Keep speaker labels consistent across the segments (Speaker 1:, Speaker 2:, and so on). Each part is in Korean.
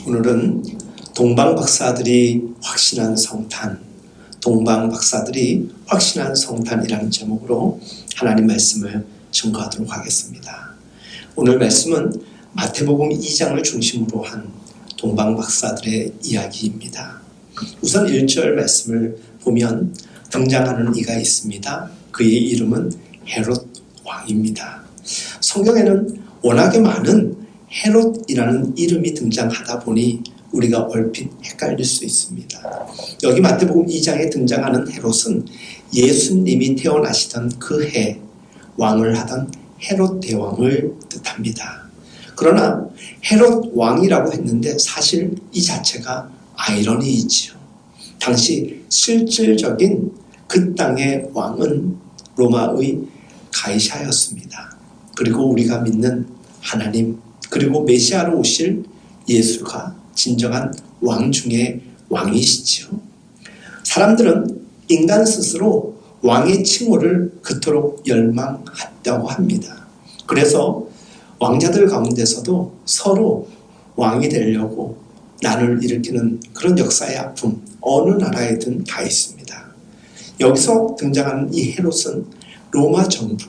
Speaker 1: 오늘은 동방박사들이 확신한 성탄, 동방박사들이 확신한 성탄이라는 제목으로 하나님 말씀을 증거하도록 하겠습니다. 오늘 말씀은 마태복음 2장을 중심으로 한 동방박사들의 이야기입니다. 우선 1절 말씀을 보면 등장하는 이가 있습니다. 그의 이름은 헤롯 왕입니다. 성경에는 워낙에 많은 헤롯이라는 이름이 등장하다 보니 우리가 얼핏 헷갈릴 수 있습니다. 여기 마태복음 2장에 등장하는 헤롯은 예수님이 태어나시던 그 해 왕을 하던 헤롯 대왕을 뜻합니다. 그러나 헤롯 왕이라고 했는데 사실 이 자체가 아이러니이지요. 당시 실질적인 그 땅의 왕은 로마의 가이사였습니다. 그리고 우리가 믿는 하나님, 그리고 메시아로 오실 예수가 진정한 왕 중의 왕이시지요. 사람들은 인간 스스로 왕의 칭호를 그토록 열망했다고 합니다. 그래서 왕자들 가운데서도 서로 왕이 되려고 난을 일으키는 그런 역사의 아픔, 어느 나라에든 다 있습니다. 여기서 등장하는 이 헤롯은 로마 정부,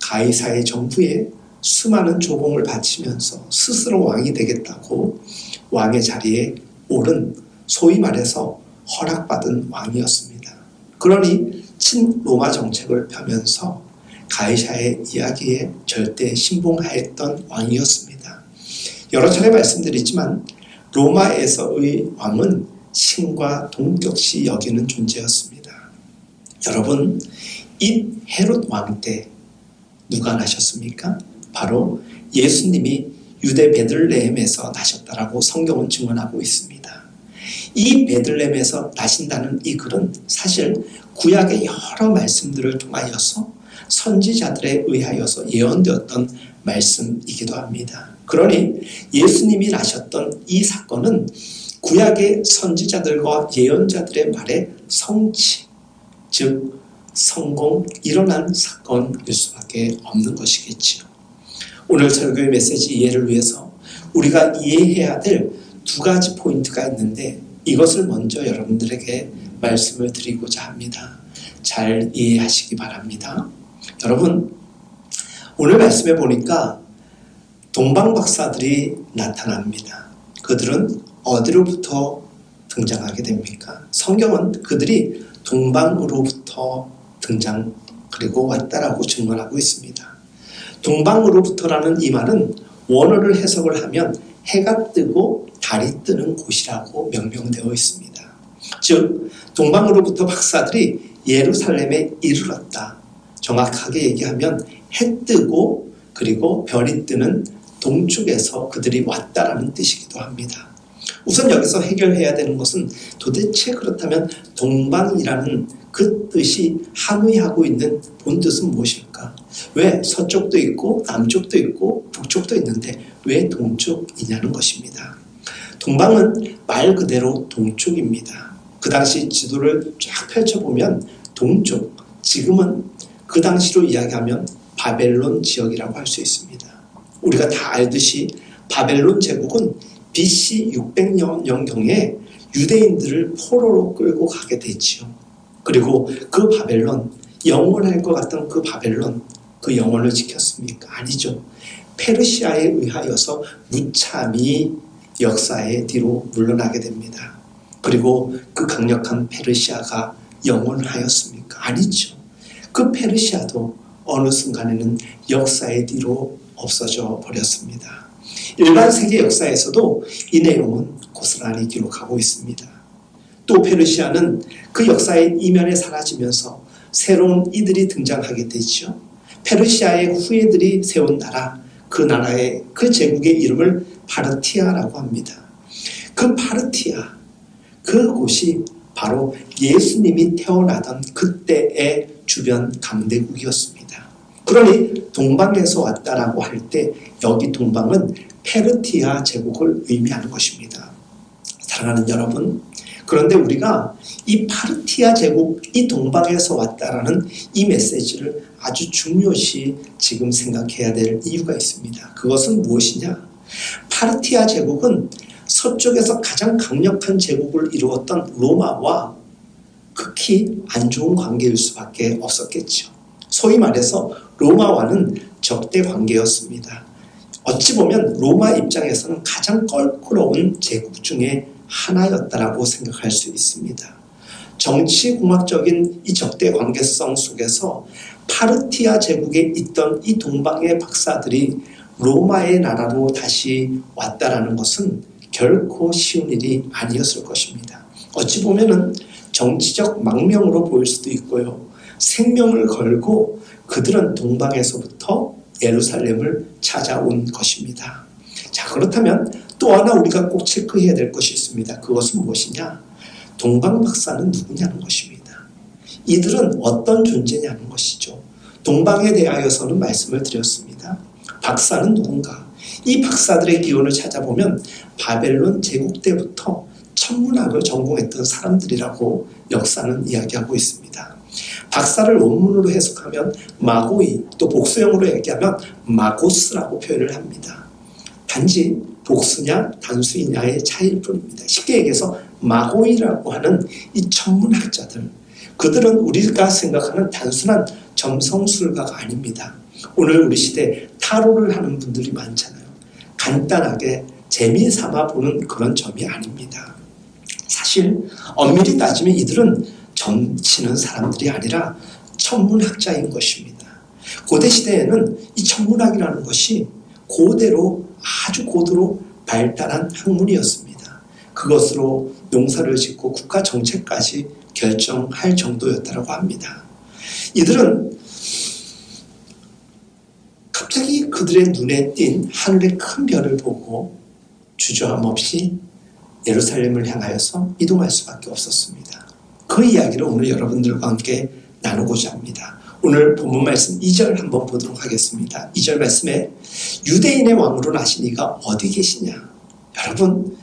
Speaker 1: 가이사의 정부에 수많은 조공을 바치면서 스스로 왕이 되겠다고 왕의 자리에 오른, 소위 말해서 허락받은 왕이었습니다. 그러니 친로마 정책을 펴면서 가이사의 이야기에 절대 신봉하였던 왕이었습니다. 여러 차례 말씀드리지만 로마에서의 왕은 신과 동격시 여기는 존재였습니다. 여러분, 이 헤롯 왕 때 누가 나셨습니까? 바로 예수님이 유대 베들레헴에서 나셨다라고 성경은 증언하고 있습니다. 이 베들레헴에서 나신다는 이 글은 사실 구약의 여러 말씀들을 통하여서 선지자들에 의하여서 예언되었던 말씀이기도 합니다. 그러니 예수님이 나셨던 이 사건은 구약의 선지자들과 예언자들의 말의 성취, 즉 성공, 일어난 사건일 수밖에 없는 것이겠지요. 오늘 설교의 메시지 이해를 위해서 우리가 이해해야 될 두 가지 포인트가 있는데 이것을 먼저 여러분들에게 말씀을 드리고자 합니다. 잘 이해하시기 바랍니다. 여러분, 오늘 말씀에 보니까 동방박사들이 나타납니다. 그들은 어디로부터 등장하게 됩니까? 성경은 그들이 동방으로부터 등장 그리고 왔다라고 증언하고 있습니다. 동방으로부터라는 이 말은 원어를 해석을 하면 해가 뜨고 달이 뜨는 곳이라고 명명되어 있습니다. 즉 동방으로부터 박사들이 예루살렘에 이르렀다. 정확하게 얘기하면 해 뜨고 그리고 별이 뜨는 동쪽에서 그들이 왔다라는 뜻이기도 합니다. 우선 여기서 해결해야 되는 것은 도대체 그렇다면 동방이라는 그 뜻이 함의하고 있는 본뜻은 무엇일까? 왜 서쪽도 있고 남쪽도 있고 북쪽도 있는데 왜 동쪽이냐는 것입니다. 동방은 말 그대로 동쪽입니다. 그 당시 지도를 쫙 펼쳐보면 동쪽, 지금은 그 당시로 이야기하면 바벨론 지역이라고 할 수 있습니다. 우리가 다 알듯이 바벨론 제국은 BC 600년경에 유대인들을 포로로 끌고 가게 됐지요. 그리고 그 바벨론, 영원할 것 같던 그 바벨론, 그 영혼을 지켰습니까? 아니죠. 페르시아에 의하여서 무참히 역사의 뒤로 물러나게 됩니다. 그리고 그 강력한 페르시아가 영원하였습니까? 아니죠. 그 페르시아도 어느 순간에는 역사의 뒤로 없어져 버렸습니다. 일반 세계 역사에서도 이 내용은 고스란히 기록하고 있습니다. 또 페르시아는 그 역사의 이면에 사라지면서 새로운 이들이 등장하게 되죠. 페르시아의 후예들이 세운 나라, 그 나라의 그 제국의 이름을 파르티아라고 합니다. 그 파르티아, 그곳이 바로 예수님이 태어나던 그때의 주변 강대국이었습니다. 그러니 동방에서 왔다라고 할 때 여기 동방은 페르티아 제국을 의미하는 것입니다. 사랑하는 여러분, 그런데 우리가 이 파르티아 제국, 이 동방에서 왔다라는 이 메시지를 아주 중요시 지금 생각해야 될 이유가 있습니다. 그것은 무엇이냐? 파르티아 제국은 서쪽에서 가장 강력한 제국을 이루었던 로마와 극히 안 좋은 관계일 수밖에 없었겠죠. 소위 말해서 로마와는 적대 관계였습니다. 어찌 보면 로마 입장에서는 가장 껄끄러운 제국 중에 하나였다라고 생각할 수 있습니다. 정치공학적인 이 적대 관계성 속에서 파르티아 제국에 있던 이 동방의 박사들이 로마의 나라로 다시 왔다라는 것은 결코 쉬운 일이 아니었을 것입니다. 어찌 보면은 정치적 망명으로 보일 수도 있고요. 생명을 걸고 그들은 동방에서부터 예루살렘을 찾아온 것입니다. 자, 그렇다면 또 하나 우리가 꼭 체크해야 될 것이 있습니다. 그것은 무엇이냐? 동방 박사는 누구냐는 것입니다. 이들은 어떤 존재냐는 것이죠. 동방에 대하여서는 말씀을 드렸습니다. 박사는 누군가? 이 박사들의 기원을 찾아보면 바벨론 제국 때부터 천문학을 전공했던 사람들이라고 역사는 이야기하고 있습니다. 박사를 원문으로 해석하면 마고이, 또 복수형으로 얘기하면 마고스라고 표현을 합니다. 단지 복수냐 단수이냐의 차이일 뿐입니다. 쉽게 얘기해서 마고이라고 하는 이 천문학자들, 그들은 우리가 생각하는 단순한 점성술가가 아닙니다. 오늘 우리 시대에 타로를 하는 분들이 많잖아요. 간단하게 재미삼아 보는 그런 점이 아닙니다. 사실 엄밀히 따지면 이들은 점 치는 사람들이 아니라 천문학자인 것입니다. 고대 시대에는 이 천문학이라는 것이 아주 고도로 발달한 학문이었습니다. 그것으로 농사를 짓고 국가 정책까지 결정할 정도였다고 합니다. 이들은 갑자기 그들의 눈에 띈 하늘의 큰 별을 보고 주저함 없이 예루살렘을 향하여서 이동할 수밖에 없었습니다. 그 이야기를 오늘 여러분들과 함께 나누고자 합니다. 오늘 본문 말씀 2절 한번 보도록 하겠습니다. 2절 말씀에 유대인의 왕으로 나신 이가 어디 계시냐? 여러분,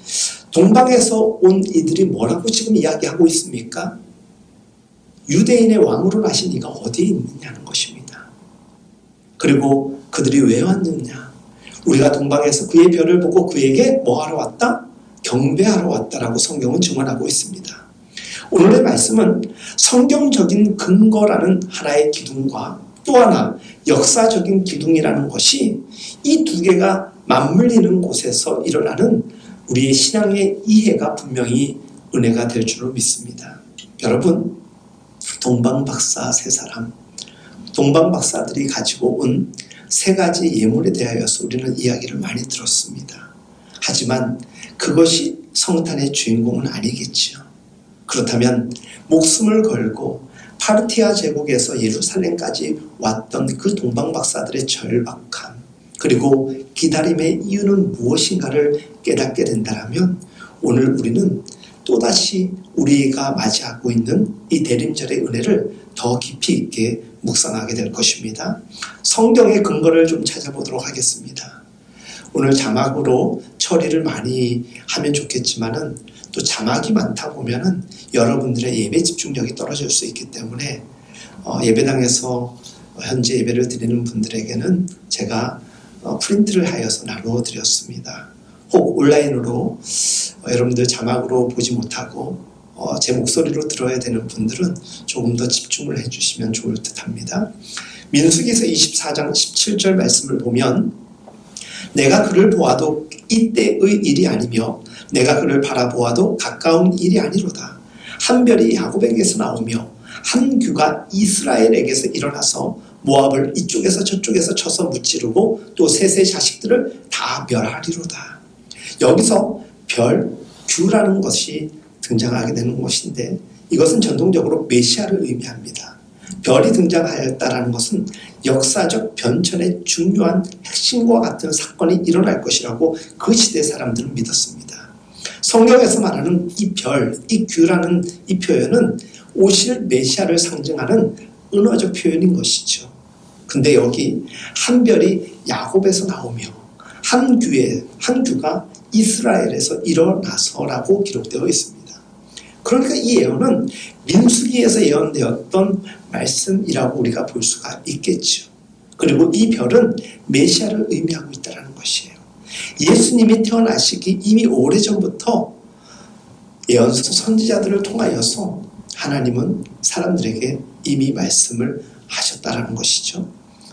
Speaker 1: 동방에서 온 이들이 뭐라고 지금 이야기하고 있습니까? 유대인의 왕으로 나신 이가 어디에 있느냐는 것입니다. 그리고 그들이 왜 왔느냐? 우리가 동방에서 그의 별을 보고 그에게 뭐하러 왔다? 경배하러 왔다라고 성경은 증언하고 있습니다. 오늘의 말씀은 성경적인 근거라는 하나의 기둥과 또 하나 역사적인 기둥이라는 것이 이 두 개가 맞물리는 곳에서 일어나는 우리의 신앙의 이해가 분명히 은혜가 될 줄로 믿습니다. 여러분, 동방박사 세 사람, 동방박사들이 가지고 온 세 가지 예물에 대하여서 우리는 이야기를 많이 들었습니다. 하지만 그것이 성탄의 주인공은 아니겠지요. 그렇다면 목숨을 걸고 파르티아 제국에서 예루살렘까지 왔던 그 동방박사들의 절박함, 그리고 기다림의 이유는 무엇인가를 깨닫게 된다면 오늘 우리는 또다시 우리가 맞이하고 있는 이 대림절의 은혜를 더 깊이 있게 묵상하게 될 것입니다. 성경의 근거를 좀 찾아보도록 하겠습니다. 오늘 자막으로 처리를 많이 하면 좋겠지만은 또 자막이 많다 보면은 여러분들의 예배 집중력이 떨어질 수 있기 때문에 예배당에서 현재 예배를 드리는 분들에게는 제가 프린트를 하여서 나누어 드렸습니다. 혹 온라인으로 여러분들 자막으로 보지 못하고 제 목소리로 들어야 되는 분들은 조금 더 집중을 해주시면 좋을 듯 합니다. 민수기서 24장 17절 말씀을 보면 내가 그를 보아도 이때의 일이 아니며 내가 그를 바라보아도 가까운 일이 아니로다. 한 별이 야곱에게서 나오며 한 규가 이스라엘에게서 일어나서 모압을 이쪽에서 저쪽에서 쳐서 무찌르고 또 셋의 자식들을 다 멸하리로다. 여기서 별, 규라는 것이 등장하게 되는 것인데 이것은 전통적으로 메시아를 의미합니다. 별이 등장하였다는 것은 역사적 변천의 중요한 핵심과 같은 사건이 일어날 것이라고 그 시대 사람들은 믿었습니다. 성경에서 말하는 이 별, 이 규라는 이 표현은 오실 메시아를 상징하는 은어적 표현인 것이죠. 근데 여기 한 별이 야곱에서 나오며 한 규가 이스라엘에서 일어나서라고 기록되어 있습니다. 그러니까 이 예언은 민수기에서 예언되었던 말씀이라고 우리가 볼 수가 있겠죠. 그리고 이 별은 메시아를 의미하고 있다는 것이에요. 예수님이 태어나시기 이미 오래전부터 예언서 선지자들을 통하여서 하나님은 사람들에게 이미 말씀을 하셨다라는 것이죠.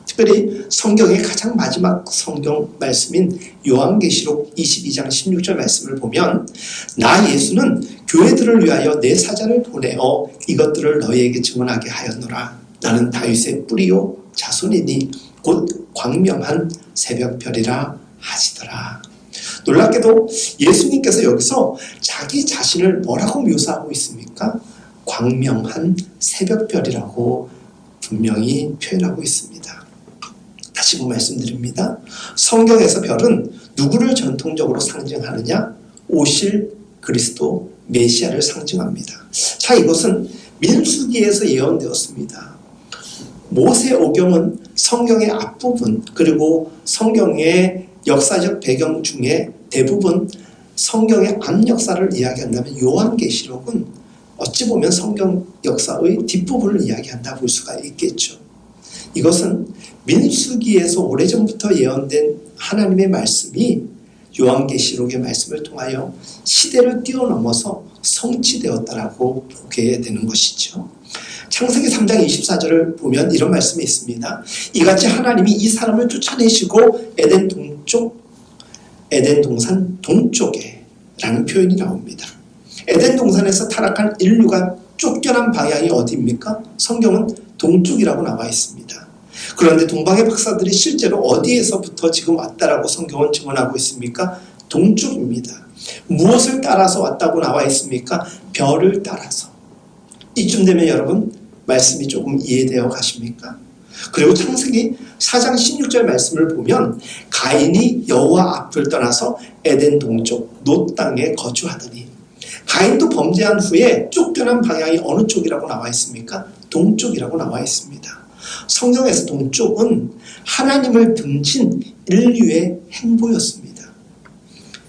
Speaker 1: 특별히 성경의 가장 마지막 성경 말씀인 요한계시록 22장 16절 말씀을 보면 나 예수는 교회들을 위하여 내 사자를 보내어 이것들을 너희에게 증언하게 하였노라. 나는 다윗의 뿌리요 자손이니 곧 광명한 새벽별이라 하시더라. 놀랍게도 예수님께서 여기서 자기 자신을 뭐라고 묘사하고 있습니까? 광명한 새벽별이라고 분명히 표현하고 있습니다. 다시 말씀드립니다. 성경에서 별은 누구를 전통적으로 상징하느냐? 오실 그리스도 메시아를 상징합니다. 자, 이것은 민수기에서 예언되었습니다. 모세오경은 성경의 앞부분 그리고 성경의 역사적 배경 중에 대부분 성경의 앞역사를 이야기한다면 요한계시록은 어찌 보면 성경 역사의 뒷부분을 이야기한다 볼 수가 있겠죠. 이것은 민수기에서 오래전부터 예언된 하나님의 말씀이 요한계시록의 말씀을 통하여 시대를 뛰어넘어서 성취되었다라고 보게 되는 것이죠. 창세기 3장 24절을 보면 이런 말씀이 있습니다. 이같이 하나님이 이 사람을 쫓아내시고 에덴 동산 동쪽에 라는 표현이 나옵니다. 에덴 동산에서 타락한 인류가 쫓겨난 방향이 어디입니까? 성경은 동쪽이라고 나와 있습니다. 그런데 동방의 박사들이 실제로 어디에서부터 지금 왔다라고 성경은 증언하고 있습니까? 동쪽입니다. 무엇을 따라서 왔다고 나와 있습니까? 별을 따라서. 이쯤 되면 여러분 말씀이 조금 이해되어 가십니까? 그리고 창세기 4장 16절 말씀을 보면 가인이 여호와 앞을 떠나서 에덴 동쪽 놋 땅에 거주하더니 가인도 범죄한 후에 쫓겨난 방향이 어느 쪽이라고 나와 있습니까? 동쪽이라고 나와 있습니다. 성경에서 동쪽은 하나님을 등진 인류의 행보였습니다.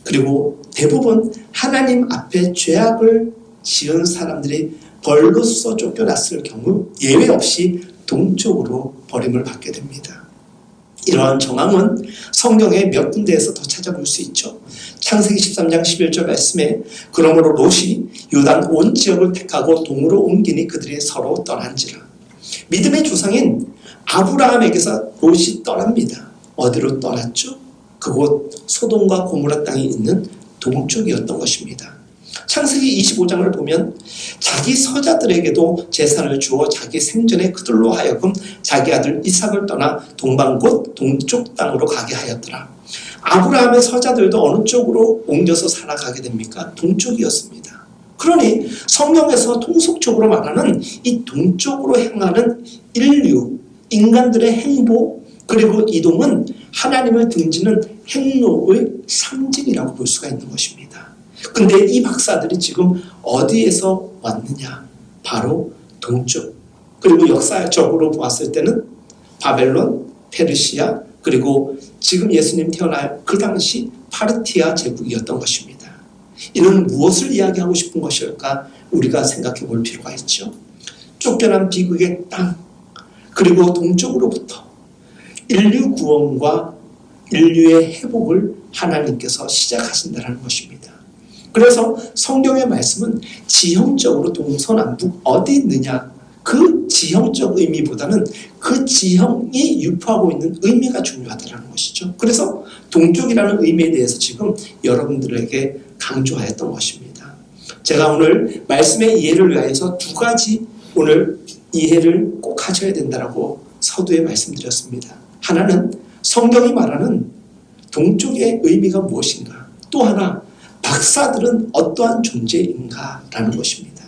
Speaker 1: 그리고 대부분 하나님 앞에 죄악을 지은 사람들이 벌로서 쫓겨났을 경우 예외 없이 동쪽으로 버림을 받게 됩니다. 이러한 정황은 성경의 몇 군데에서 더 찾아볼 수 있죠. 창세기 13장 11절 말씀에 그러므로 롯이 요단 온 지역을 택하고 동으로 옮기니 그들이 서로 떠난지라. 믿음의 조상인 아브라함에게서 롯이 떠납니다. 어디로 떠났죠? 그곳 소돔과 고모라 땅이 있는 동쪽이었던 것입니다. 창세기 25장을 보면 자기 서자들에게도 재산을 주어 자기 생전에 그들로 하여금 자기 아들 이삭을 떠나 동방 곧 동쪽 땅으로 가게 하였더라. 아브라함의 서자들도 어느 쪽으로 옮겨서 살아가게 됩니까? 동쪽이었습니다. 그러니 성경에서 통속적으로 말하는 이 동쪽으로 향하는 인류, 인간들의 행보 그리고 이동은 하나님을 등지는 행로의 상징이라고 볼 수가 있는 것입니다. 근데 이 박사들이 지금 어디에서 왔느냐? 바로 동쪽. 그리고 역사적으로 보았을 때는 바벨론, 페르시아, 그리고 지금 예수님 태어날 그 당시 파르티아 제국이었던 것입니다. 이는 무엇을 이야기하고 싶은 것일까? 우리가 생각해 볼 필요가 있죠. 쫓겨난 비극의 땅, 그리고 동쪽으로부터 인류 구원과 인류의 회복을 하나님께서 시작하신다는 것입니다. 그래서 성경의 말씀은 지형적으로 동서남북 어디 있느냐 그 지형적 의미보다는 그 지형이 유포하고 있는 의미가 중요하다는 것이죠. 그래서 동쪽이라는 의미에 대해서 지금 여러분들에게 강조하였던 것입니다. 제가 오늘 말씀의 이해를 위해서 두 가지 오늘 이해를 꼭 하셔야 된다고 서두에 말씀드렸습니다. 하나는 성경이 말하는 동쪽의 의미가 무엇인가, 또 하나 박사들은 어떠한 존재인가라는 것입니다.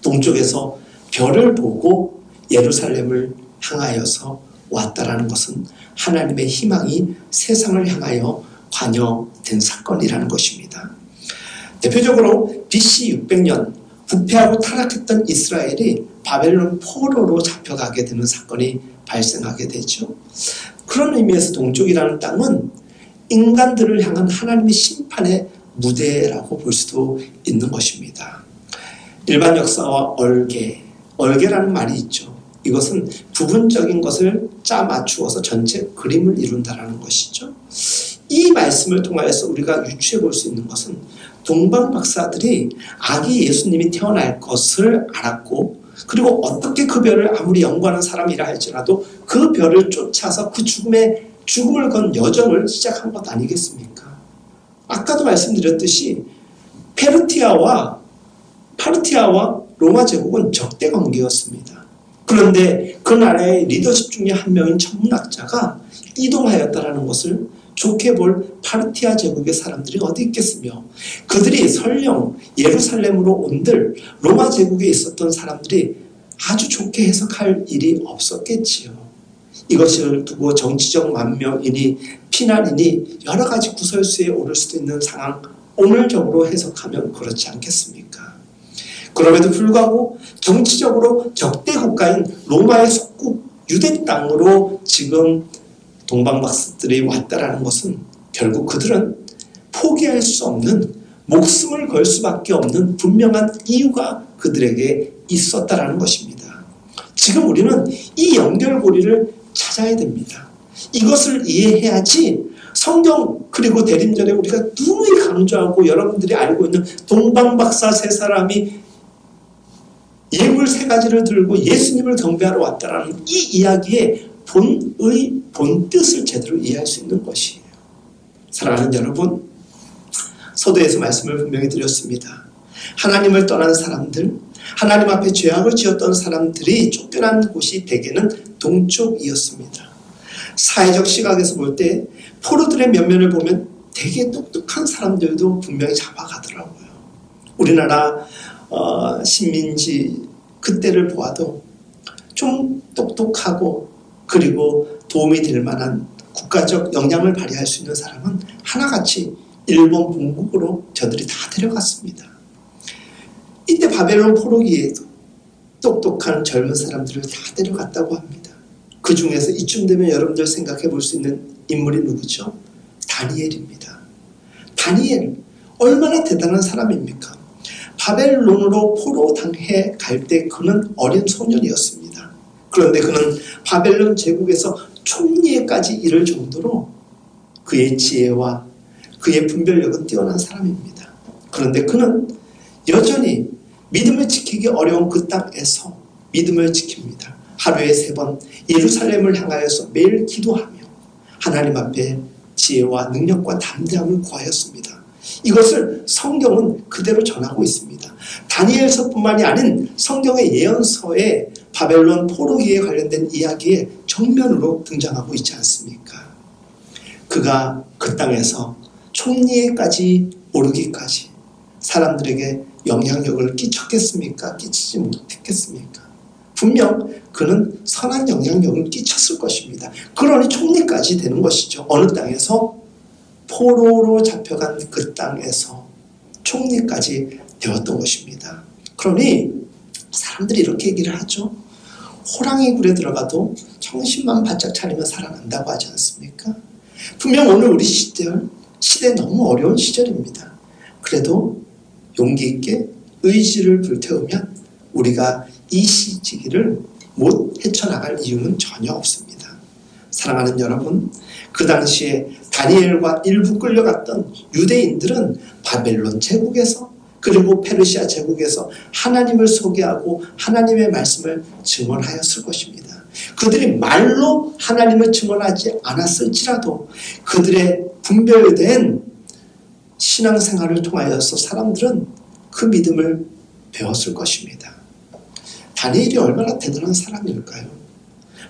Speaker 1: 동쪽에서 별을 보고 예루살렘을 향하여서 왔다라는 것은 하나님의 희망이 세상을 향하여 관여된 사건이라는 것입니다. 대표적으로 BC 600년 부패하고 타락했던 이스라엘이 바벨론 포로로 잡혀가게 되는 사건이 발생하게 되죠. 그런 의미에서 동쪽이라는 땅은 인간들을 향한 하나님의 심판의 무대라고 볼 수도 있는 것입니다. 일반 역사와 얼개라는 말이 있죠. 이것은 부분적인 것을 짜 맞추어서 전체 그림을 이룬다라는 것이죠. 이 말씀을 통하여서 우리가 유추해 볼 수 있는 것은 동방 박사들이 아기 예수님이 태어날 것을 알았고, 그리고 어떻게 그 별을 아무리 연구하는 사람이라 할지라도 그 별을 쫓아서 그 죽음을 건 여정을 시작한 것 아니겠습니까? 아까도 말씀드렸듯이 파르티아와 로마 제국은 적대 관계였습니다. 그런데 그 나라의 리더십 중에 한 명인 천문학자가 이동하였다는 것을 좋게 볼 파르티아 제국의 사람들이 어디 있겠으며, 그들이 설령 예루살렘으로 온들 로마 제국에 있었던 사람들이 아주 좋게 해석할 일이 없었겠지요. 이것을 두고 정치적 만명이니 피난이니 여러 가지 구설수에 오를 수도 있는 상황, 오늘적으로 해석하면 그렇지 않겠습니까? 그럼에도 불구하고 정치적으로 적대 국가인 로마의 속국 유대 땅으로 지금 동방박사들이 왔다라는 것은 결국 그들은 포기할 수 없는, 목숨을 걸 수밖에 없는 분명한 이유가 그들에게 있었다라는 것입니다. 지금 우리는 이 연결고리를 찾아야 됩니다. 이것을 이해해야지 성경, 그리고 대림절에 우리가 누누이 강조하고 여러분들이 알고 있는 동방박사 세 사람이 예물 세 가지를 들고 예수님을 경배하러 왔다라는 이 이야기의 본뜻을 제대로 이해할 수 있는 것이에요. 사랑하는 여러분, 서두에서 말씀을 분명히 드렸습니다. 하나님을 떠난 사람들, 하나님 앞에 죄악을 지었던 사람들이 쫓겨난 곳이 대개는 동쪽이었습니다. 사회적 시각에서 볼 때 포로들의 면면을 보면 되게 똑똑한 사람들도 분명히 잡아가더라고요. 우리나라 식민지 그때를 보아도 좀 똑똑하고 그리고 도움이 될 만한 국가적 역량을 발휘할 수 있는 사람은 하나같이 일본 본국으로 저들이 다 데려갔습니다. 이때 바벨론 포로기에도 똑똑한 젊은 사람들을 다 데려갔다고 합니다. 그 중에서 이쯤 되면 여러분들 생각해 볼 수 있는 인물이 누구죠? 다니엘입니다. 다니엘, 얼마나 대단한 사람입니까? 바벨론으로 포로 당해 갈 때 그는 어린 소년이었습니다. 그런데 그는 바벨론 제국에서 총리에까지 이를 정도로 그의 지혜와 그의 분별력은 뛰어난 사람입니다. 그런데 그는 여전히 믿음을 지키기 어려운 그 땅에서 믿음을 지킵니다. 하루에 3번 예루살렘을 향하여서 매일 기도하며 하나님 앞에 지혜와 능력과 담대함을 구하였습니다. 이것을 성경은 그대로 전하고 있습니다. 다니엘서뿐만이 아닌 성경의 예언서에 바벨론 포로기에 관련된 이야기에 정면으로 등장하고 있지 않습니까? 그가 그 땅에서 총리에까지 오르기까지 사람들에게 영향력을 끼쳤겠습니까? 끼치지 못했겠습니까? 분명 그는 선한 영향력을 끼쳤을 것입니다. 그러니 총리까지 되는 것이죠. 어느 땅에서? 포로로 잡혀간 그 땅에서 총리까지 되었던 것입니다. 그러니 사람들이 이렇게 얘기를 하죠. 호랑이 굴에 들어가도 정신만 바짝 차리면 살아난다고 하지 않습니까? 분명 오늘 우리 시대 너무 어려운 시절입니다. 그래도 용기 있게 의지를 불태우면 우리가 이 시기를 못 헤쳐나갈 이유는 전혀 없습니다. 사랑하는 여러분, 그 당시에 다니엘과 일부 끌려갔던 유대인들은 바벨론 제국에서 그리고 페르시아 제국에서 하나님을 소개하고 하나님의 말씀을 증언하였을 것입니다. 그들이 말로 하나님을 증언하지 않았을지라도 그들의 분별된 신앙생활을 통하여서 사람들은 그 믿음을 배웠을 것입니다. 다니엘이 얼마나 대단한 사람일까요?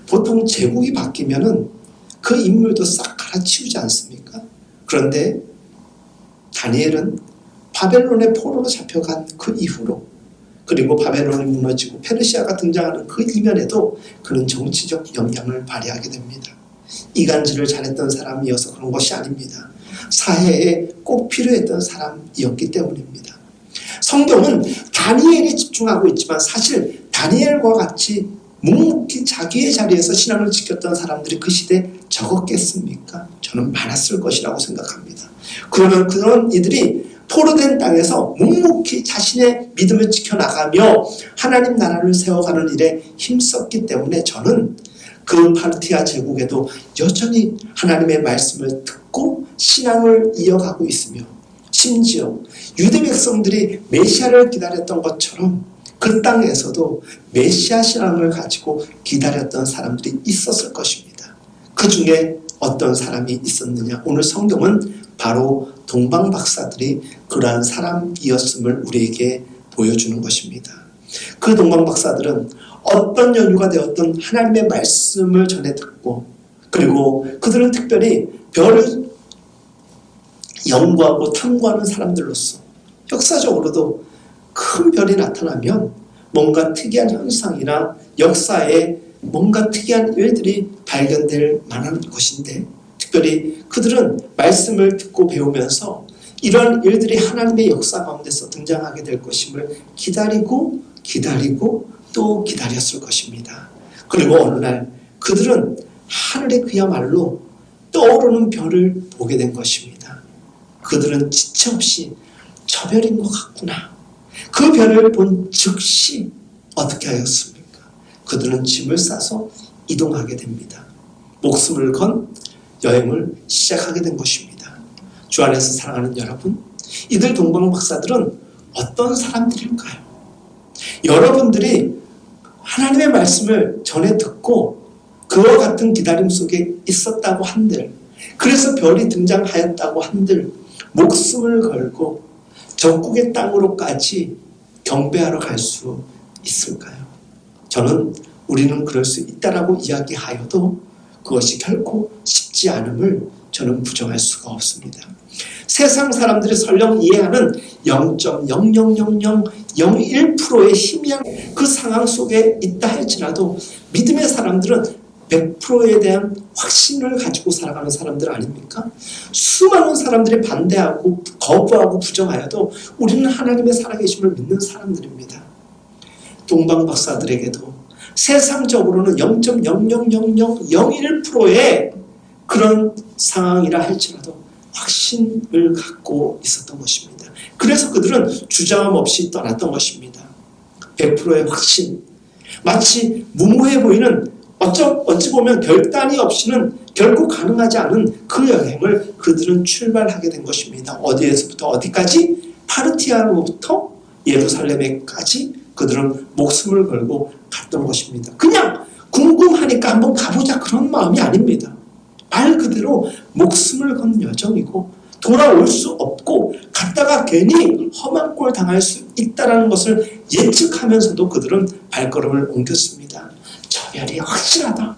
Speaker 1: 보통 제국이 바뀌면은 그 인물도 싹 갈아치우지 않습니까? 그런데 다니엘은 바벨론의 포로로 잡혀간 그 이후로, 그리고 바벨론이 무너지고 페르시아가 등장하는 그 이면에도 그는 정치적 영향을 발휘하게 됩니다. 이간질을 잘했던 사람이어서 그런 것이 아닙니다. 사회에 꼭 필요했던 사람이었기 때문입니다. 성경은 다니엘에 집중하고 있지만 사실 다니엘과 같이 묵묵히 자기의 자리에서 신앙을 지켰던 사람들이 그 시대에 적었겠습니까? 저는 많았을 것이라고 생각합니다. 그러면 그런 이들이 포로된 땅에서 묵묵히 자신의 믿음을 지켜나가며 하나님 나라를 세워가는 일에 힘썼기 때문에 저는 그 파르티아 제국에도 여전히 하나님의 말씀을 듣고 신앙을 이어가고 있으며, 심지어 유대 백성들이 메시아를 기다렸던 것처럼 그 땅에서도 메시아 신앙을 가지고 기다렸던 사람들이 있었을 것입니다. 그 중에 어떤 사람이 있었느냐? 오늘 성경은 바로 동방 박사들이 그러한 사람이었음을 우리에게 보여주는 것입니다. 그 동방 박사들은 어떤 연유가 되었던 하나님의 말씀을 전해 듣고, 그리고 그들은 특별히 별을 연구하고 탐구하는 사람들로서 역사적으로도 큰 별이 나타나면 뭔가 특이한 현상이나 역사에 뭔가 특이한 일들이 발견될 만한 것인데, 특별히 그들은 말씀을 듣고 배우면서 이런 일들이 하나님의 역사 가운데서 등장하게 될 것임을 기다리고 또 기다렸을 것입니다. 그리고 어느 날 그들은 하늘에 그야말로 떠오르는 별을 보게 된 것입니다. 그들은 지체 없이 저 별인 것 같구나. 그 별을 본 즉시 어떻게 하였습니까? 그들은 짐을 싸서 이동하게 됩니다. 목숨을 건 여행을 시작하게 된 것입니다. 주 안에서 사랑하는 여러분, 이들 동방 박사들은 어떤 사람들일까요? 여러분들이 하나님의 말씀을 전해 듣고 그와 같은 기다림 속에 있었다고 한들, 그래서 별이 등장하였다고 한들 목숨을 걸고 적국의 땅으로까지 경배하러 갈 수 있을까요? 저는 우리는 그럴 수 있다라고 이야기하여도 그것이 결코 쉽지 않음을 저는 부정할 수가 없습니다. 세상 사람들이 설령 이해하는 0.00001%의 희미한 그 상황 속에 있다 할지라도 믿음의 사람들은 100%에 대한 확신을 가지고 살아가는 사람들 아닙니까? 수많은 사람들이 반대하고 거부하고 부정하여도 우리는 하나님의 살아계심을 믿는 사람들입니다. 동방 박사들에게도 세상적으로는 0.00001%의 그런 상황이라 할지라도 확신을 갖고 있었던 것입니다. 그래서 그들은 주저함 없이 떠났던 것입니다. 100%의 확신, 마치 무모해 보이는 어찌 보면 결단이 없이는 결국 가능하지 않은 그 여행을 그들은 출발하게 된 것입니다. 어디에서부터 어디까지? 파르티아로부터 예루살렘에까지 그들은 목숨을 걸고 갔던 것입니다. 그냥 궁금하니까 한번 가보자 그런 마음이 아닙니다. 말 그대로 목숨을 건 여정이고 돌아올 수 없고 갔다가 괜히 험한 꼴 당할 수 있다는 것을 예측하면서도 그들은 발걸음을 옮겼습니다. 저 별이 확실하다.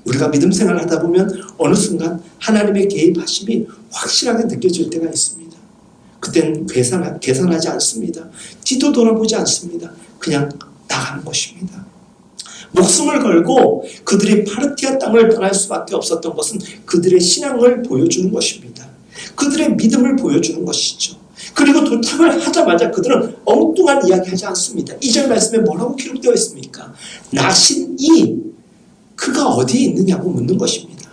Speaker 1: 우리가 믿음 생활을 하다 보면 어느 순간 하나님의 개입하심이 확실하게 느껴질 때가 있습니다. 그땐 계산하지 않습니다. 뒤도 돌아보지 않습니다. 그냥 나가는 것입니다. 목숨을 걸고 그들이 파르티아 땅을 떠날 수밖에 없었던 것은 그들의 신앙을 보여주는 것입니다. 그들의 믿음을 보여주는 것이죠. 그리고 도착을 하자마자 그들은 엉뚱한 이야기 하지 않습니다. 2절 말씀에 뭐라고 기록되어 있습니까? 나신이 그가 어디에 있느냐고 묻는 것입니다.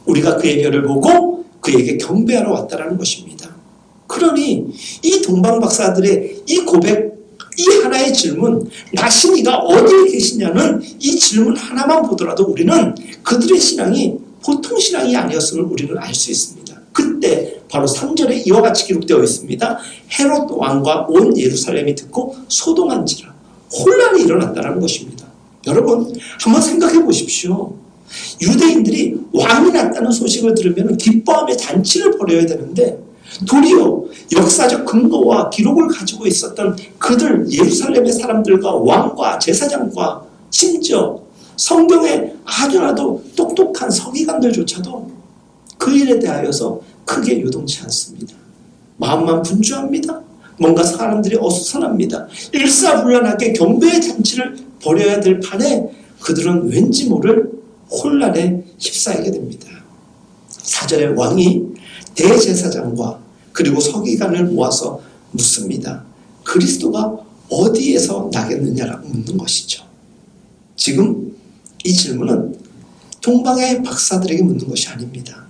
Speaker 1: 우리가 그의 별을 보고 그에게 경배하러 왔다라는 것입니다. 그러니 이 동방 박사들의 이 고백, 이 하나의 질문, 나신이가 어디에 계시냐는 이 질문 하나만 보더라도 우리는 그들의 신앙이 보통 신앙이 아니었음을 우리는 알 수 있습니다. 그때 바로 3절에 이와 같이 기록되어 있습니다. 헤롯 왕과 온 예루살렘이 듣고 소동한지라 혼란이 일어났다는 것입니다. 여러분 한번 생각해 보십시오. 유대인들이 왕이 났다는 소식을 들으면 기뻐하며 잔치를 벌여야 되는데 도리어 역사적 근거와 기록을 가지고 있었던 그들 예루살렘의 사람들과 왕과 제사장과 심지어 성경에 아주나도 똑똑한 서기관들조차도 그 일에 대하여서 크게 요동치 않습니다. 마음만 분주합니다. 뭔가 사람들이 어수선합니다. 일사불란하게 경배의 잔치를 벌여야 될 판에 그들은 왠지 모를 혼란에 휩싸이게 됩니다. 4절에 왕이 대제사장과 그리고 서기관을 모아서 묻습니다. 그리스도가 어디에서 나겠느냐라고 묻는 것이죠. 지금 이 질문은 동방의 박사들에게 묻는 것이 아닙니다.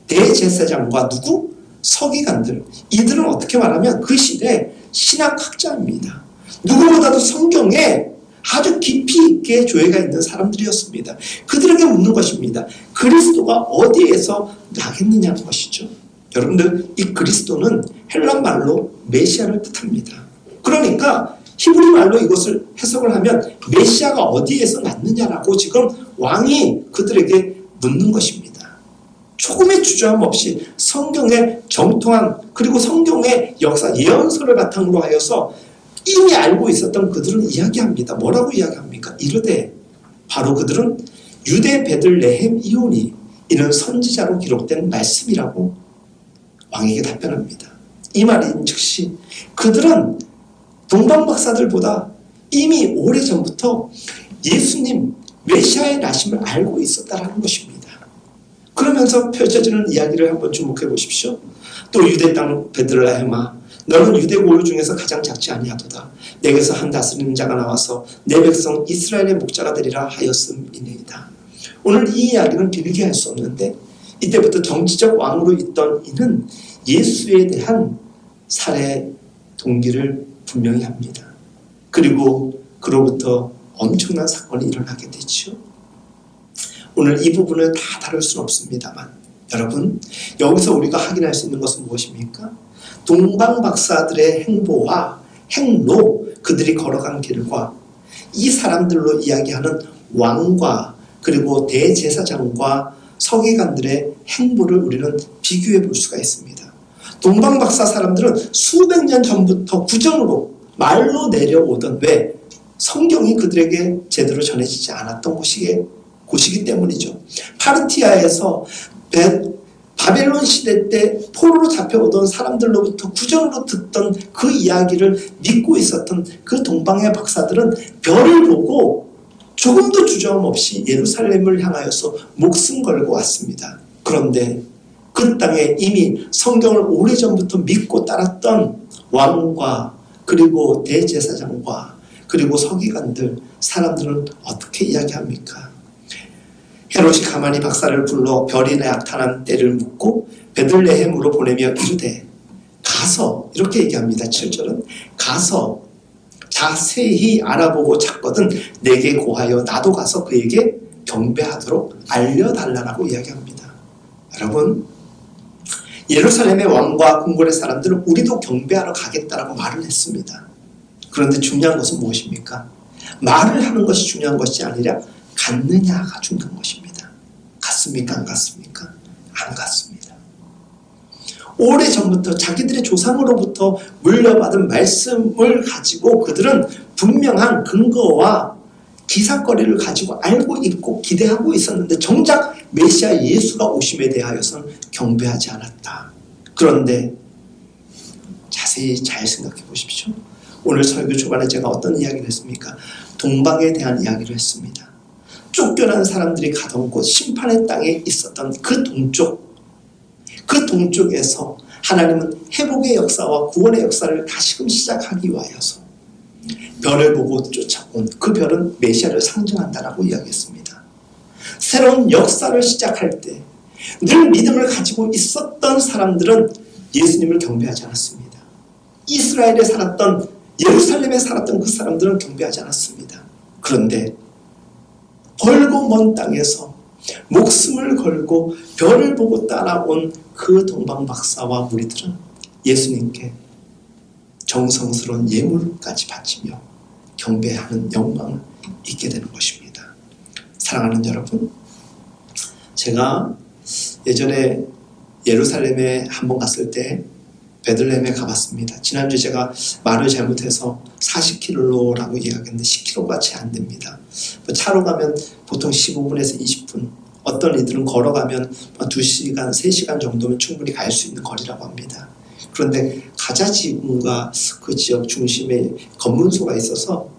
Speaker 1: 대제사장과 누구? 서기관들. 이들은 어떻게 말하면 그 시대 신학학자입니다. 누구보다도 성경에 아주 깊이 있게 조예가 있는 사람들이었습니다. 그들에게 묻는 것입니다. 그리스도가 어디에서 나겠느냐는 것이죠. 여러분들, 이 그리스도는 헬란 말로 메시아를 뜻합니다. 그러니까 히브리 말로 이것을 해석을 하면 메시아가 어디에서 났느냐라고 지금 왕이 그들에게 묻는 것입니다. 조금의 주저함 없이 성경의 정통한, 그리고 성경의 역사 예언서를 바탕으로 하여서 이미 알고 있었던 그들은 이야기합니다. 뭐라고 이야기합니까? 이르되, 바로 그들은 유대 베들레헴 이오니, 이는 선지자로 기록된 말씀이라고 왕에게 답변합니다. 이 말인 즉시 그들은 동방박사들보다 이미 오래전부터 예수님 메시아의 나심을 알고 있었다라는 것입니다. 그러면서 펼쳐지는 이야기를 한번 주목해 보십시오. 또 유대 땅 베들레헴아, 너는 유대 고유 중에서 가장 작지 아니하도다. 내게서 한 다스리는 자가 나와서 내 백성 이스라엘의 목자가 되리라 하였음이니이다. 오늘 이 이야기는 길게 할 수 없는데, 이때부터 정치적 왕으로 있던 이는 예수에 대한 살해 동기를 분명히 합니다. 그리고 그로부터 엄청난 사건이 일어나게 되죠. 오늘 이 부분을 다 다룰 수는 없습니다만, 여러분, 여기서 우리가 확인할 수 있는 것은 무엇입니까? 동방박사들의 행보와 행로, 그들이 걸어간 길과 이 사람들로 이야기하는 왕과 그리고 대제사장과 서기관들의 행보를 우리는 비교해 볼 수가 있습니다. 동방박사 사람들은 수백 년 전부터 구정으로 말로 내려오던, 왜? 성경이 그들에게 제대로 전해지지 않았던 곳이기 때문이죠. 파르티아에서 바벨론 시대 때 포로로 잡혀오던 사람들로부터 구정으로 듣던 그 이야기를 믿고 있었던 그 동방의 박사들은 별을 보고 조금도 주저함 없이 예루살렘을 향하여서 목숨 걸고 왔습니다. 그런데 그 땅에 이미 성경을 오래전부터 믿고 따랐던 왕과 그리고 대제사장과 그리고 서기관들, 사람들은 어떻게 이야기합니까? 헤롯이 가만히 박사를 불러 별이 나타난 때를 묻고 베들레헴으로 보내며 이르되, 가서, 이렇게 얘기합니다. 7절은 가서 자세히 알아보고 찾거든 내게 고하여 나도 가서 그에게 경배하도록 알려달라고 이야기합니다. 여러분, 예루살렘의 왕과 궁궐의 사람들은 우리도 경배하러 가겠다라고 말을 했습니다. 그런데 중요한 것은 무엇입니까? 말을 하는 것이 중요한 것이 아니라 갔느냐가 중요한 것입니다. 갔습니까? 안 갔습니까? 안 갔습니다. 오래전부터 자기들의 조상으로부터 물려받은 말씀을 가지고 그들은 분명한 근거와 기사거리를 가지고 알고 있고 기대하고 있었는데, 정작 메시아 예수가 오심에 대하여서는 경배하지 않았다. 그런데 자세히 잘 생각해 보십시오. 오늘 설교 초반에 제가 어떤 이야기를 했습니까? 동방에 대한 이야기를 했습니다. 쫓겨난 사람들이 가던 곳, 심판의 땅에 있었던 그 동쪽에서 하나님은 회복의 역사와 구원의 역사를 다시금 시작하기 위하여서 별을 보고 쫓아온 그 별은 메시아를 상징한다라고 이야기했습니다. 새로운 역사를 시작할 때 늘 믿음을 가지고 있었던 사람들은 예수님을 경배하지 않았습니다. 이스라엘에 살았던, 예루살렘에 살았던 그 사람들은 경배하지 않았습니다. 그런데 멀고 먼 땅에서 목숨을 걸고 별을 보고 따라온 그 동방박사와 무리들은 예수님께 정성스러운 예물까지 바치며 경배하는 영광을 잊게 되는 것입니다. 사랑하는 여러분, 제가 예전에 예루살렘에 한번 갔을 때 베들레헴에 가봤습니다. 지난주에 제가 말을 잘못해서 40km라고 이야기했는데 10km가 채 안 됩니다. 차로 가면 보통 15분에서 20분, 어떤 이들은 걸어가면 2시간, 3시간 정도면 충분히 갈 수 있는 거리라고 합니다. 그런데 가자지구가 그 지역 중심에 검문소가 있어서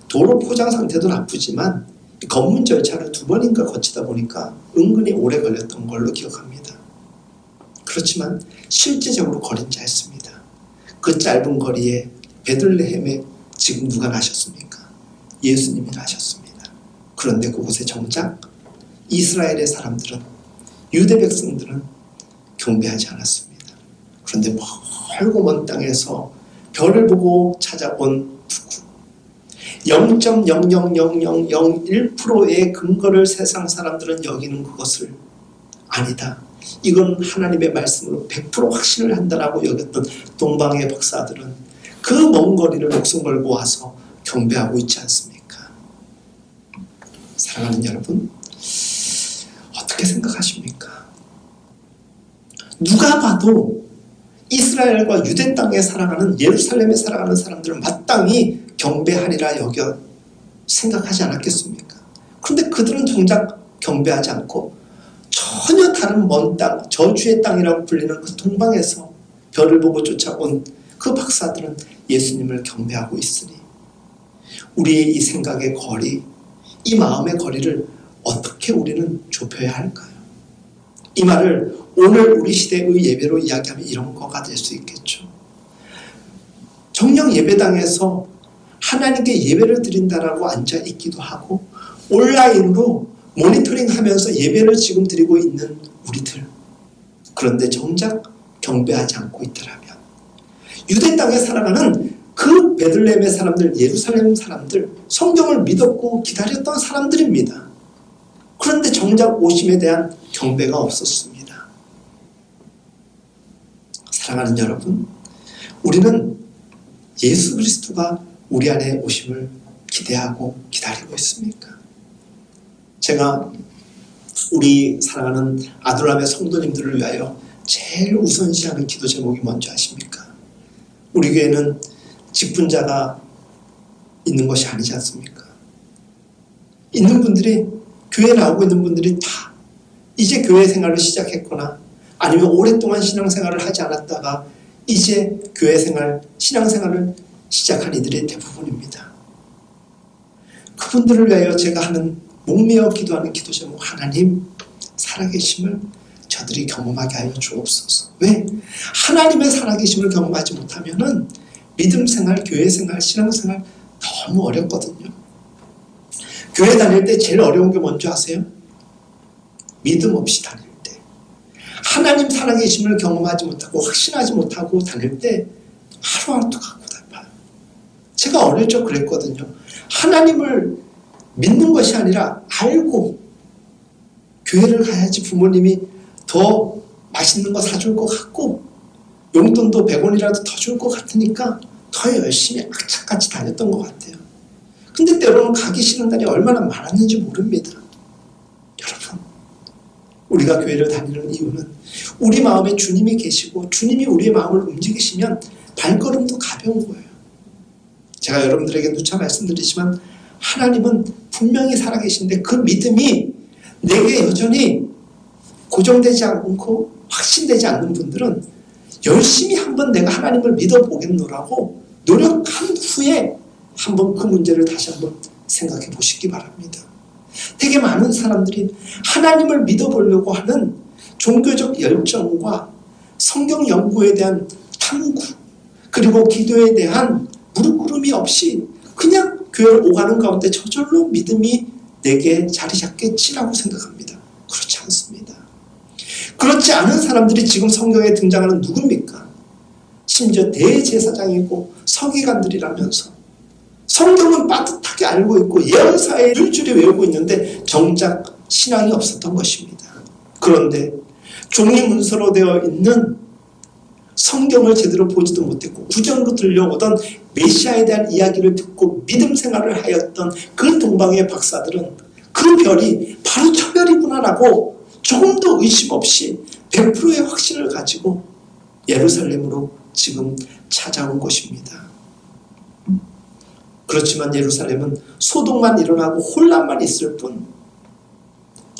Speaker 1: 도로 포장 상태도 나쁘지만 검문 절차를 2번인가 거치다 보니까 은근히 오래 걸렸던 걸로 기억합니다. 그렇지만 실제적으로 거리는 짧습니다. 그 짧은 거리에 베들레헴에 지금 누가 나셨습니까? 예수님이 나셨습니다. 그런데 그곳에 정작 이스라엘의 사람들은, 유대 백성들은 경배하지 않았습니다. 그런데 멀고 먼 땅에서 별을 보고 찾아온 누구, 0.00001%의 근거를 세상 사람들은 여기는 그것을 아니다. 이건 하나님의 말씀으로 100% 확신을 한다라고 여겼던 동방의 박사들은 그 먼 거리를 목숨 걸고 와서 경배하고 있지 않습니까? 사랑하는 여러분, 어떻게 생각하십니까? 누가 봐도 이스라엘과 유대 땅에 살아가는, 예루살렘에 살아가는 사람들은 마땅히 경배하리라 여겨 생각하지 않았겠습니까? 그런데 그들은 정작 경배하지 않고 전혀 다른 먼 땅, 저주의 땅이라고 불리는 그 동방에서 별을 보고 쫓아온 그 박사들은 예수님을 경배하고 있으니 우리의 이 생각의 거리, 이 마음의 거리를 어떻게 우리는 좁혀야 할까요? 이 말을 오늘 우리 시대의 예배로 이야기하면 이런 거가 될 수 있겠죠. 정령 예배당에서 하나님께 예배를 드린다라고 앉아있기도 하고 온라인으로 모니터링하면서 예배를 지금 드리고 있는 우리들, 그런데 정작 경배하지 않고 있더라면 유대 땅에 살아가는 그 베들레헴의 사람들, 예루살렘 사람들, 성경을 믿었고 기다렸던 사람들입니다. 그런데 정작 오심에 대한 경배가 없었습니다. 사랑하는 여러분, 우리는 예수 그리스도가 우리 안에 오심을 기대하고 기다리고 있습니까? 제가 우리 사랑하는 아둘람의 성도님들을 위하여 제일 우선시하는 기도 제목이 뭔지 아십니까? 우리 교회는 직분자가 있는 것이 아니지 않습니까? 있는 분들이, 교회에 나오고 있는 분들이 다 이제 교회 생활을 시작했거나 아니면 오랫동안 신앙생활을 하지 않았다가 이제 교회 생활, 신앙생활을 시작한 이들의 대부분입니다. 그분들을 위하여 제가 하는 목매어 기도하는 기도 제목, 하나님 살아계심을 저들이 경험하게 하여 주옵소서. 왜? 하나님의 살아계심을 경험하지 못하면은 믿음 생활, 교회 생활, 신앙 생활 너무 어렵거든요. 교회 다닐 때 제일 어려운 게 뭔지 아세요? 믿음 없이 다닐 때. 하나님 살아계심을 경험하지 못하고 확신하지 못하고 다닐 때 하루하루가 고달파요. 제가 어릴 적 그랬거든요. 하나님을 믿는 것이 아니라 알고 교회를 가야지 부모님이 더 맛있는 거 사줄 것 같고 용돈도 100원이라도 더 줄 것 같으니까 더 열심히 악착같이 다녔던 것 같아요. 근데 때로는 가기 싫은 날이 얼마나 많았는지 모릅니다. 여러분, 우리가 교회를 다니는 이유는 우리 마음에 주님이 계시고 주님이 우리의 마음을 움직이시면 발걸음도 가벼운 거예요. 제가 여러분들에게 누차 말씀드리지만 하나님은 분명히 살아계신데 그 믿음이 내게 여전히 고정되지 않고 확신되지 않는 분들은 열심히 한번 내가 하나님을 믿어보겠노라고 노력한 후에 한번 그 문제를 다시 한번 생각해 보시기 바랍니다. 되게 많은 사람들이 하나님을 믿어보려고 하는 종교적 열정과 성경 연구에 대한 탐구, 그리고 기도에 대한 무릎꿇음이 없이 그냥 교회를 오가는 가운데 저절로 믿음이 내게 자리 잡겠지라고 생각합니다. 그렇지 않습니다. 그렇지 않은 사람들이 지금 성경에 등장하는 누굽니까? 심지어 대제사장이고 서기관들이라면서 성경은 빠듯하게 알고 있고 예언사에 줄줄이 외우고 있는데 정작 신앙이 없었던 것입니다. 그런데 종이 문서로 되어 있는 성경을 제대로 보지도 못했고 구전으로 들려오던 메시아에 대한 이야기를 듣고 믿음 생활을 하였던 그 동방의 박사들은 그 별이 바로 저 별이구나라고 조금도 의심 없이 100%의 확신을 가지고 예루살렘으로 지금 찾아온 것입니다. 그렇지만 예루살렘은 소동만 일어나고 혼란만 있을 뿐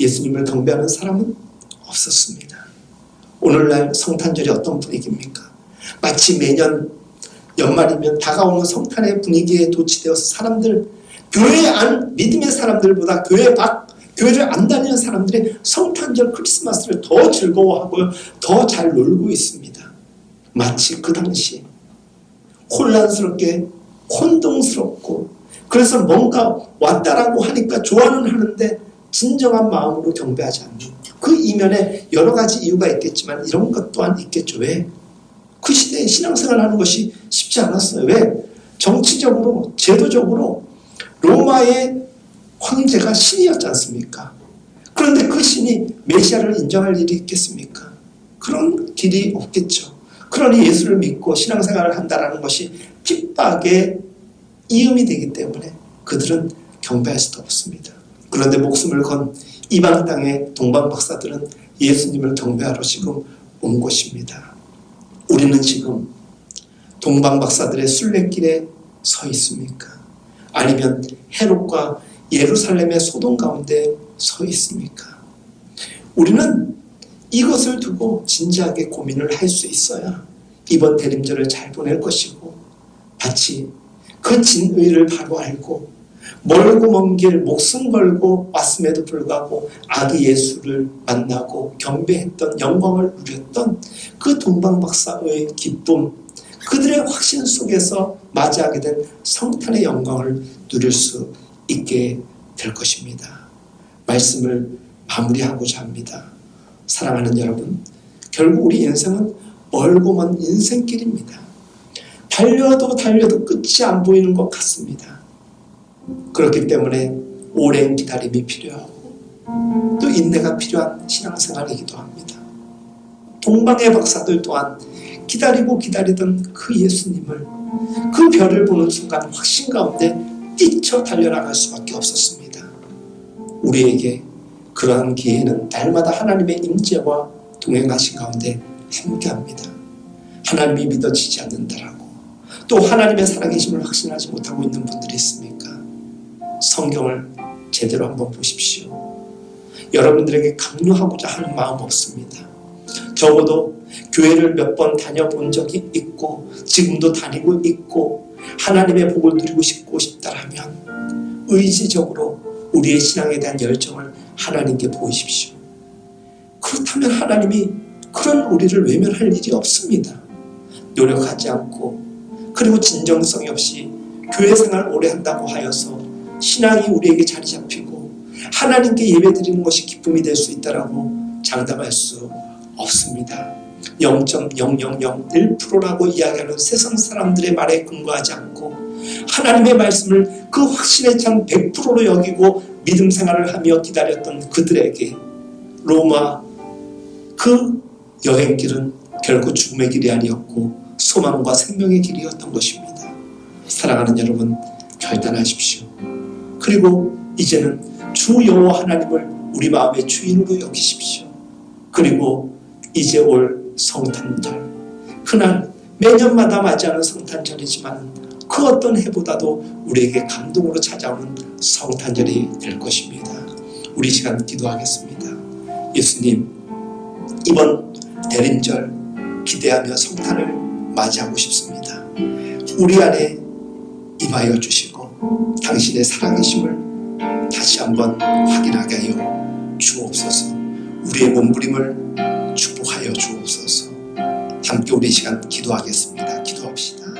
Speaker 1: 예수님을 경배하는 사람은 없었습니다. 오늘날 성탄절이 어떤 분위기입니까? 마치 매년 연말이면 다가오는 성탄의 분위기에 도취되어서 사람들, 교회 안 믿음의 사람들보다 교회 밖, 교회를 안 다니는 사람들이 성탄절 크리스마스를 더 즐거워하고요, 더 잘 놀고 있습니다. 마치 그 당시 혼란스럽게 혼동스럽고 그래서 뭔가 왔다라고 하니까 좋아는 하는데 진정한 마음으로 경배하지 않는 그 이면에 여러 가지 이유가 있겠지만 이런 것 또한 있겠죠. 왜? 그 시대에 신앙생활 하는 것이 쉽지 않았어요. 왜? 정치적으로, 제도적으로 로마의 황제가 신이었지 않습니까? 그런데 그 신이 메시아를 인정할 일이 있겠습니까? 그런 길이 없겠죠. 그러니 예수를 믿고 신앙생활을 한다는 것이 핍박의 이음이 되기 때문에 그들은 경배할 수도 없습니다. 그런데 목숨을 건 이방 땅의 동방 박사들은 예수님을 경배하러 지금 온 곳입니다. 우리는 지금 동방 박사들의 순례길에 서 있습니까? 아니면 헤롯과 예루살렘의 소동 가운데 서 있습니까? 우리는 이것을 두고 진지하게 고민을 할 수 있어야 이번 대림절을 잘 보낼 것이고, 마치 그 진의를 바로 알고 멀고 먼 길 목숨 걸고 왔음에도 불구하고 아기 예수를 만나고 경배했던, 영광을 누렸던 그 동방 박사의 기쁨, 그들의 확신 속에서 맞이하게 된 성탄의 영광을 누릴 수 있게 될 것입니다. 말씀을 마무리하고자 합니다. 사랑하는 여러분, 결국 우리 인생은 멀고 먼 인생길입니다. 달려도 달려도 끝이 안 보이는 것 같습니다. 그렇기 때문에 오랜 기다림이 필요하고 또 인내가 필요한 신앙생활이기도 합니다. 동방의 박사들 또한 기다리고 기다리던 그 예수님을, 그 별을 보는 순간 확신 가운데 뛰쳐 달려나갈 수밖에 없었습니다. 우리에게 그러한 기회는 날마다 하나님의 임재와 동행하신 가운데 함께합니다. 하나님이 믿어지지 않는다라고, 또 하나님의 살아계심을 확신하지 못하고 있는 분들이 있습니까? 성경을 제대로 한번 보십시오. 여러분들에게 강요하고자 하는 마음 없습니다. 적어도 교회를 몇 번 다녀본 적이 있고 지금도 다니고 있고 하나님의 복을 누리고 싶다라면 의지적으로 우리의 신앙에 대한 열정을 하나님께 보이십시오. 그렇다면 하나님이 그런 우리를 외면할 일이 없습니다. 노력하지 않고 그리고 진정성이 없이 교회 생활 오래 한다고 하여서 신앙이 우리에게 자리 잡히고 하나님께 예배드리는 것이 기쁨이 될 수 있다라고 장담할 수 없습니다. 0.0001%라고 이야기하는 세상 사람들의 말에 근거하지 않고 하나님의 말씀을 그 확신에 찬 100%로 여기고 믿음 생활을 하며 기다렸던 그들에게 로마 그 여행길은 결코 죽음의 길이 아니었고 소망과 생명의 길이었던 것입니다. 사랑하는 여러분, 결단하십시오. 그리고 이제는 주 여호와 하나님을 우리 마음의 주인으로 여기십시오. 그리고 이제 올 성탄절, 그날 매년마다 맞이하는 성탄절이지만 그 어떤 해보다도 우리에게 감동으로 찾아오는 성탄절이 될 것입니다. 우리 시간 기도하겠습니다. 예수님, 이번 대림절 기대하며 성탄을 맞이하고 싶습니다. 우리 안에 임하여 주시고 당신의 살아계심을 다시 한번 확인하게 하여 주옵소서. 우리의 몸부림을 축복하여 주옵소서. 함께 우리 시간 기도하겠습니다. 기도합시다.